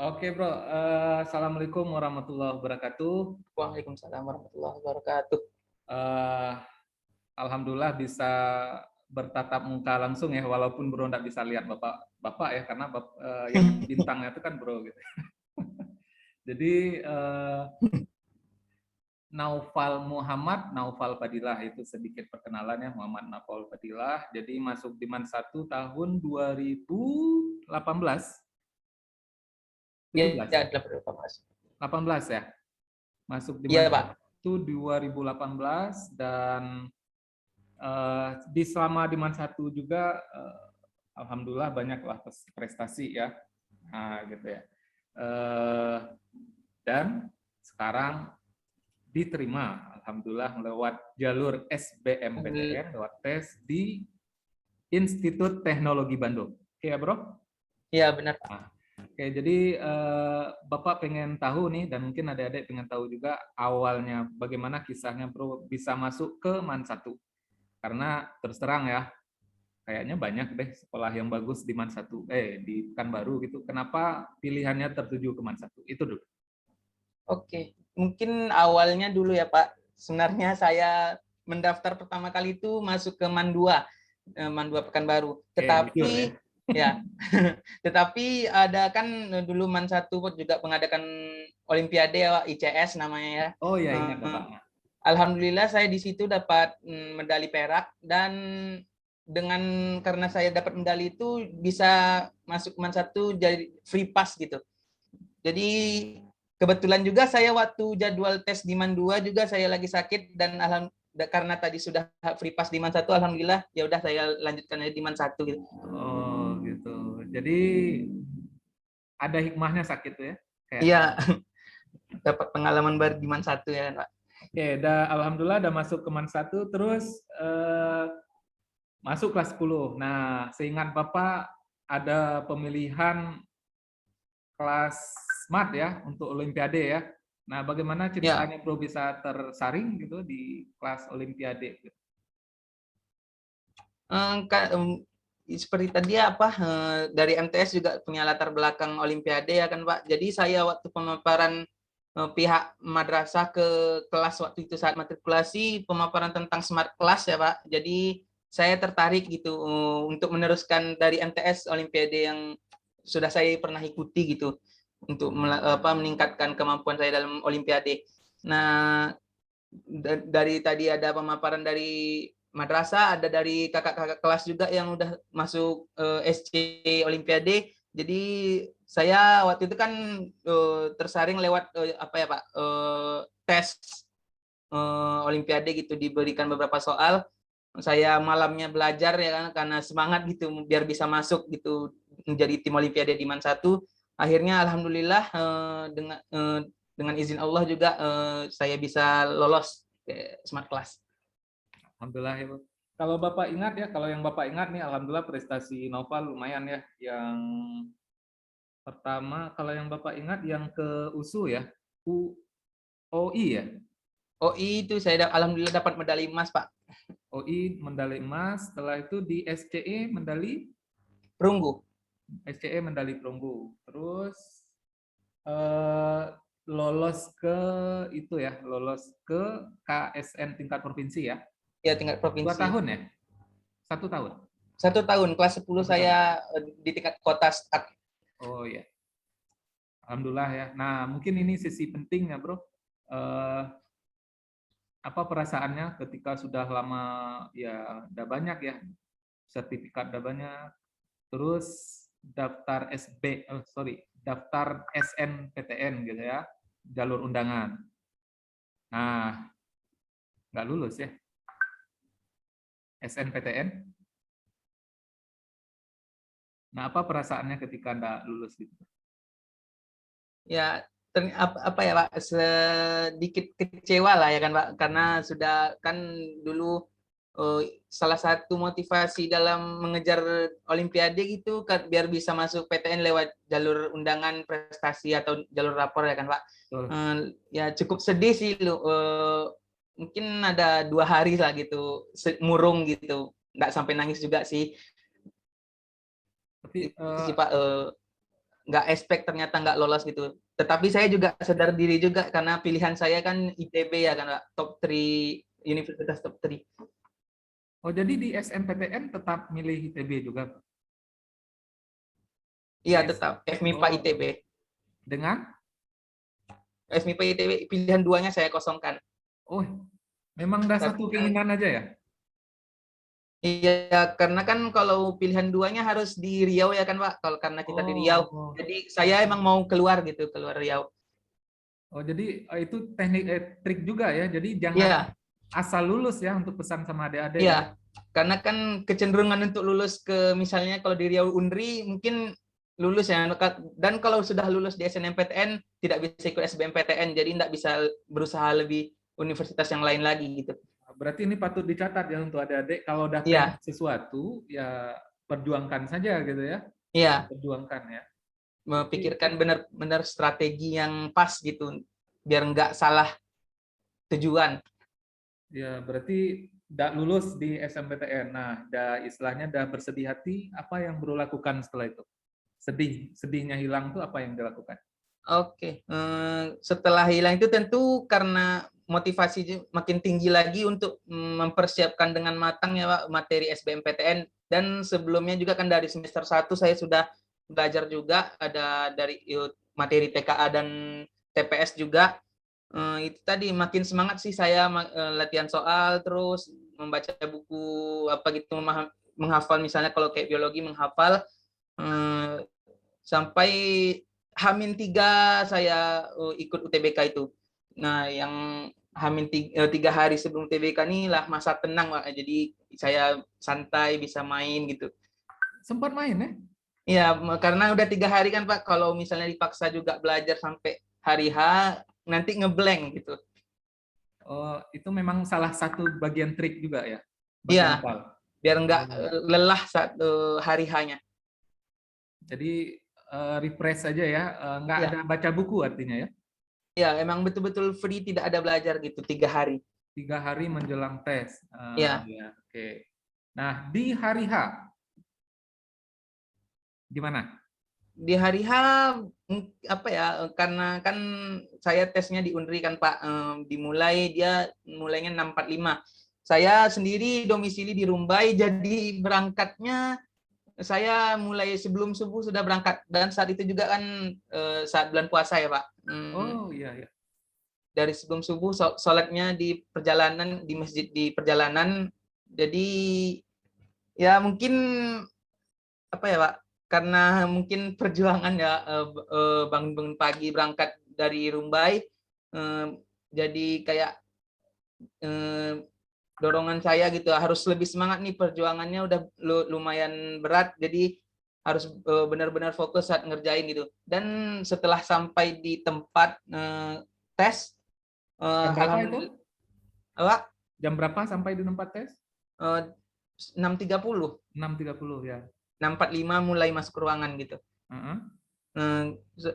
Oke bro, Assalamualaikum warahmatullahi wabarakatuh. Waalaikumsalam warahmatullahi wabarakatuh. Eh, Alhamdulillah bisa bertatap muka langsung ya, walaupun bro nggak bisa lihat bapak ya, karena yang bintangnya itu kan bro gitu. Jadi Naufal Fadilah itu sedikit perkenalannya, Muhammad Naufal Fadilah. Jadi masuk di Man 1 tahun 2018, Ya, 17 ya, ya, 18 ya. Masuk di Man Iya, Pak. 1 2018 dan selama di Man 1 juga alhamdulillah banyaklah prestasi ya. Nah, gitu ya. Dan sekarang diterima alhamdulillah lewat jalur SBMPTN, lewat tes di Institut Teknologi Bandung. Oke ya, Bro? Iya, benar, Pak. Nah, oke, jadi Bapak pengen tahu nih, dan mungkin adik-adik pengen tahu juga awalnya bagaimana kisahnya Bro bisa masuk ke Man 1. Karena terus terang ya, kayaknya banyak deh sekolah yang bagus di Man 1, di Pekanbaru gitu. Kenapa pilihannya tertuju ke Man 1? Itu dulu. Oke. Mungkin awalnya dulu ya, Pak. Sebenarnya saya mendaftar pertama kali itu masuk ke MAN 2, MAN 2 Pekanbaru. Jujur ya. Tetapi ya, tetapi ada kan dulu MAN 1 juga mengadakan Olimpiade ya, Pak, ICS namanya ya. Oh ya, ingat Bapak. Alhamdulillah saya di situ dapat medali perak, dan karena saya dapat medali itu bisa masuk MAN 1 jadi free pass gitu. Jadi kebetulan juga saya waktu jadwal tes di MAN 2 juga saya lagi sakit, dan karena tadi sudah free pass di MAN 1, alhamdulillah ya udah saya lanjutkan aja di MAN 1 gitu. Oh gitu. Jadi ada hikmahnya sakit tuh ya. Kayak. Iya, dapat pengalaman baru di MAN 1 ya, Pak. Oke, alhamdulillah udah masuk ke Man 1, terus masuk kelas 10. Nah, seingat Bapak ada pemilihan kelas smart ya untuk Olimpiade ya. Nah, bagaimana Ya, ceritanya Bro bisa tersaring gitu di kelas Olimpiade? seperti tadi apa, dari MTS juga punya latar belakang Olimpiade ya kan, Pak. Jadi saya waktu pemaparan pihak madrasah ke kelas waktu itu saat matrikulasi, pemaparan tentang smart class ya, Pak. Jadi saya tertarik gitu untuk meneruskan dari MTS Olimpiade yang sudah saya pernah ikuti gitu, untuk meningkatkan kemampuan saya dalam Olimpiade. Nah, dari tadi ada pemaparan dari madrasah, ada dari kakak-kakak kelas juga yang udah masuk SC Olimpiade. Jadi saya waktu itu kan tersaring lewat apa ya, Pak, tes Olimpiade gitu, diberikan beberapa soal. Saya malamnya belajar ya kan, karena semangat gitu biar bisa masuk gitu menjadi tim Olimpiade di MAN 1. Akhirnya alhamdulillah dengan izin Allah juga saya bisa lolos ke Smart Class. Alhamdulillah ya, Bro. Kalau Bapak ingat ya, kalau yang Bapak ingat nih, alhamdulillah prestasi Noval lumayan ya. Yang pertama, kalau yang Bapak ingat yang ke USU ya, UI ya. OI itu saya alhamdulillah dapat medali emas, Pak. UI medali emas, setelah itu di Perunggu. SCE medali perunggu. Terus eh, lolos ke itu ya, lolos ke KSN tingkat provinsi ya. Ya, tingkat 2 tahun provinsi. ya? 1 tahun? 1 tahun, kelas 10 1 tahun. saya di tingkat kota start. Oh ya, alhamdulillah ya. Nah, mungkin ini sisi pentingnya, Bro. Eh, apa perasaannya ketika sudah lama ya, udah banyak ya, sertifikat udah banyak, terus daftar SNPTN gitu ya, jalur undangan. Nah, nggak lulus ya, SNPTN. Nah, apa perasaannya ketika nggak lulus gitu? Ya, apa ya, Pak, sedikit kecewa lah ya kan, Pak, karena sudah kan dulu salah satu motivasi dalam mengejar Olimpiade gitu kan biar bisa masuk PTN lewat jalur undangan prestasi atau jalur rapor ya kan, Pak. Betul. Ya cukup sedih sih lu, mungkin ada 2 hari lah gitu murung gitu, nggak sampai nangis juga sih. Tapi Itu sih, Pak. nggak expect ternyata nggak lolos gitu. Tetapi saya juga sadar diri juga karena pilihan saya kan ITB ya kan Pak, top 3 universitas top 3. Oh, jadi di SNPTN tetap milih ITB juga, Pak? Di Iya S tetap FMIPA oh, ITB. dengan? FMIPA ITB pilihan 2-nya saya kosongkan. Oh, memang dah Tapi satu kan keinginan aja ya? iya, karena kan kalau pilihan 2-nya harus di Riau ya kan Pak, kalau karena kita di Riau. Oh, Jadi saya emang mau keluar gitu, keluar Riau. oh jadi itu teknik trik juga ya. Jadi jangan Iya, asal lulus ya untuk pesan sama adik-adik ya. iya. Karena kan kecenderungan untuk lulus ke misalnya kalau di Riau Unri mungkin lulus ya. Dan kalau sudah lulus di SNMPTN tidak bisa ikut SBMPTN, jadi tidak bisa berusaha lebih universitas yang lain lagi gitu. Berarti ini patut dicatat ya untuk adik-adik. Kalau udah pengen Iya, sesuatu, ya perjuangkan saja gitu ya. iya. Perjuangkan ya. Berarti Memikirkan benar-benar strategi yang pas gitu, biar nggak salah tujuan. ya berarti udah lulus di SMPTN. Nah, udah istilahnya udah bersedih hati, apa yang bro lakukan setelah itu? Sedihnya hilang tuh apa yang dilakukan? Oke, setelah hilang itu tentu karena motivasi makin tinggi lagi untuk mempersiapkan dengan matang ya Pak materi SBMPTN, dan sebelumnya juga kan dari semester 1 saya sudah belajar juga ada dari materi TKA dan TPS juga. Itu tadi makin semangat sih saya latihan soal terus membaca buku apa gitu, menghafal misalnya kalau kayak biologi menghafal sampai H-3 saya ikut UTBK itu. Nah, yang H-3 hari sebelum UTBK ini lah masa tenang Pak. Jadi saya santai bisa main gitu. Sempat main ya? Iya, karena udah 3 hari kan Pak. Kalau misalnya dipaksa juga belajar sampai hari H, nanti ngeblank gitu. Oh, itu memang salah satu bagian trik juga ya, bagi Iya, hafal. biar nggak Oh, lelah saat hari H-nya. jadi refresh saja ya, nggak ada Iya, baca buku artinya ya. iya, emang betul-betul free, tidak ada belajar gitu 3 hari. 3 hari menjelang tes. Iya. Ya, oke. Nah, di hari H gimana? Di hari H apa ya, karena kan saya tesnya di Unri kan Pak, dia mulainya 6.45. Saya sendiri domisili di Rumbai, jadi berangkatnya saya mulai sebelum subuh sudah berangkat, dan saat itu juga kan saat bulan puasa ya Pak. Oh iya ya. Dari sebelum subuh sholatnya di perjalanan, di masjid di perjalanan, jadi ya mungkin apa ya Pak, karena mungkin perjuangan ya, bangun-bangun pagi berangkat dari Rumbai, jadi kayak dorongan saya gitu harus lebih semangat nih, perjuangannya udah lumayan berat, jadi harus benar-benar fokus saat ngerjain gitu. Dan setelah sampai di tempat tes, Jam berapa itu? alhamdulillah Pak, Jam berapa sampai di tempat tes? 6.30, 6.30 ya. 6.45 mulai masuk ruangan gitu. Uh-huh.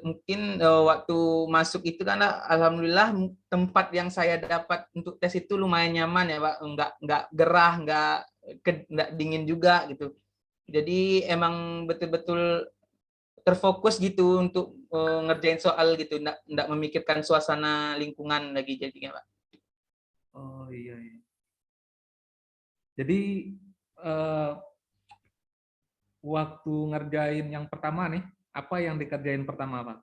Mungkin waktu masuk itu kan alhamdulillah tempat yang saya dapat untuk tes itu lumayan nyaman ya Pak, nggak gerah, nggak dingin juga gitu. Jadi emang betul-betul terfokus gitu untuk ngerjain soal gitu, nggak memikirkan suasana lingkungan lagi jadinya Pak. Oh iya, iya. Jadi eh, waktu ngerjain yang pertama nih, apa yang dikerjain pertama, Pak?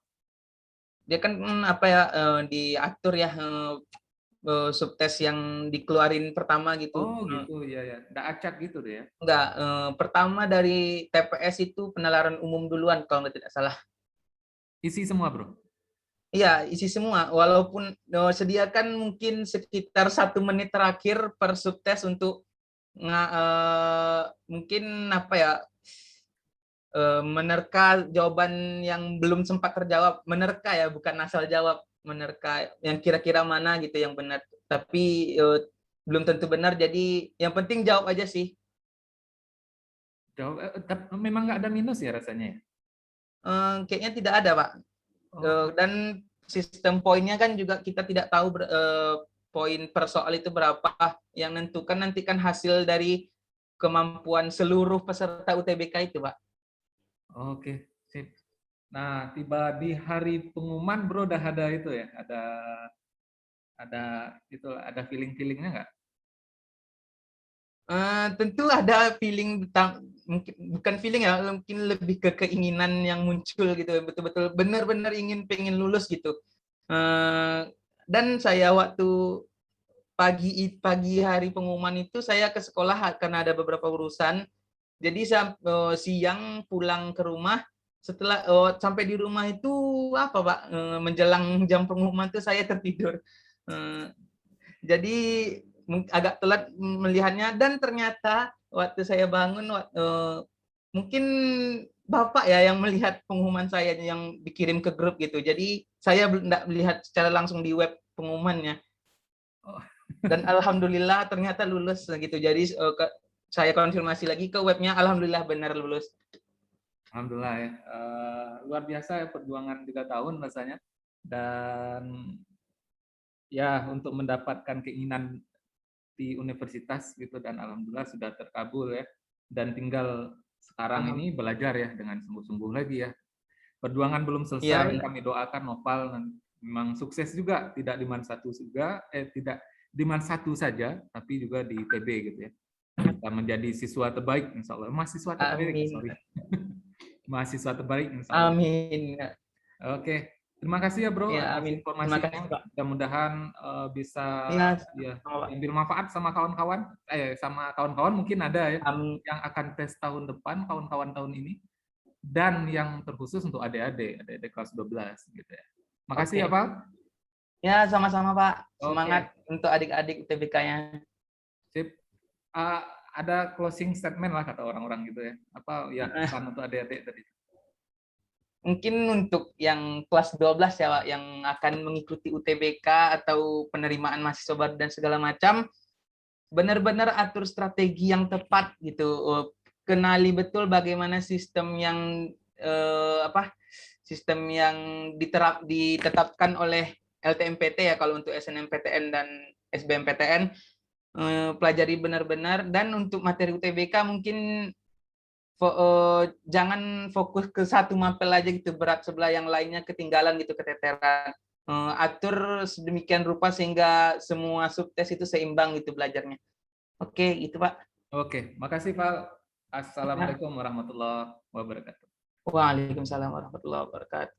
Dia kan apa ya, diatur ya, subtes yang dikeluarin pertama gitu. Oh gitu, ya ya. Nggak acak gitu deh ya. Enggak, pertama dari TPS itu penalaran umum duluan kalau tidak salah. Isi semua, Bro. Iya, isi semua. Walaupun sediakan mungkin sekitar 1 menit terakhir per subtes untuk mungkin apa ya, menerka jawaban yang belum sempat terjawab. Menerka ya, bukan asal jawab. Menerka yang kira-kira mana gitu yang benar. Tapi belum tentu benar, jadi yang penting jawab aja sih. Jawab, memang nggak ada minus ya rasanya ya? Kayaknya tidak ada, Pak. Oh, Dan sistem poinnya kan juga kita tidak tahu poin per soal itu berapa, yang nentukan nanti kan hasil dari kemampuan seluruh peserta UTBK itu Pak. oke, sip. Nah, tiba di hari pengumuman, Bro, udah ada itu ya, ada itu, ada feeling-feelingnya nggak? Tentu ada feeling, mungkin bukan feeling ya, mungkin lebih ke keinginan yang muncul gitu, betul-betul benar-benar pengen lulus gitu. Dan saya waktu pagi hari pengumuman itu saya ke sekolah karena ada beberapa urusan. Jadi siang pulang ke rumah, setelah sampai di rumah itu apa Pak, menjelang jam pengumuman itu saya tertidur. Eh, jadi agak telat melihatnya, dan ternyata waktu saya bangun, mungkin Bapak ya yang melihat pengumuman saya yang dikirim ke grup gitu. Jadi saya tidak melihat secara langsung di web pengumumannya. Oh, Dan alhamdulillah ternyata lulus gitu. Jadi saya konfirmasi lagi ke webnya, alhamdulillah benar lulus. alhamdulillah ya. Luar biasa ya, perjuangan 3 tahun rasanya. Dan ya untuk mendapatkan keinginan di universitas gitu, dan alhamdulillah sudah terkabul ya. Dan tinggal sekarang ini belajar ya dengan sungguh-sungguh lagi ya. Perjuangan belum Iya selesai, benar. kami doakan Nopal memang sukses juga, tidak di Man satu juga, tidak di Man satu saja, tapi juga di PB gitu ya. Bisa menjadi siswa terbaik, insya Allah. Mahasiswa terbaik, Amin. sorry. Mahasiswa terbaik, insya Allah. Amin. Oke, terima kasih ya Bro Ya, atas amin. Terima kasih, informasinya. Pak. Mudah-mudahan bisa Ya, ya sama, Pak. diambil manfaat sama kawan-kawan. Sama kawan-kawan mungkin ada ya Amin. yang akan tes tahun depan, kawan-kawan tahun ini, dan yang terkhusus untuk adik-adik kelas 12 gitu ya. Makasih ya Oke. Pak. Ya, sama-sama, Pak. Semangat Oke, untuk adik-adik UTBK-nya. sip. Uh, ada closing statement lah kata orang-orang gitu ya. Apa ya pesan untuk adik-adik tadi? Mungkin untuk yang kelas 12 ya, Pak, yang akan mengikuti UTBK atau penerimaan mahasiswa baru dan segala macam, benar-benar atur strategi yang tepat gitu. Kenali betul bagaimana sistem yang sistem yang ditetapkan oleh LTMPT ya kalau untuk SNMPTN dan SBMPTN. Pelajari benar-benar, dan untuk materi UTBK mungkin jangan fokus ke satu mapel aja gitu, berat sebelah yang lainnya ketinggalan gitu, keteteran. Atur sedemikian rupa sehingga semua subtes itu seimbang gitu belajarnya. Oke, itu Pak. Oke, makasih Pak. Ya. Assalamualaikum warahmatullahi wabarakatuh. Waalaikumsalam warahmatullahi wabarakatuh.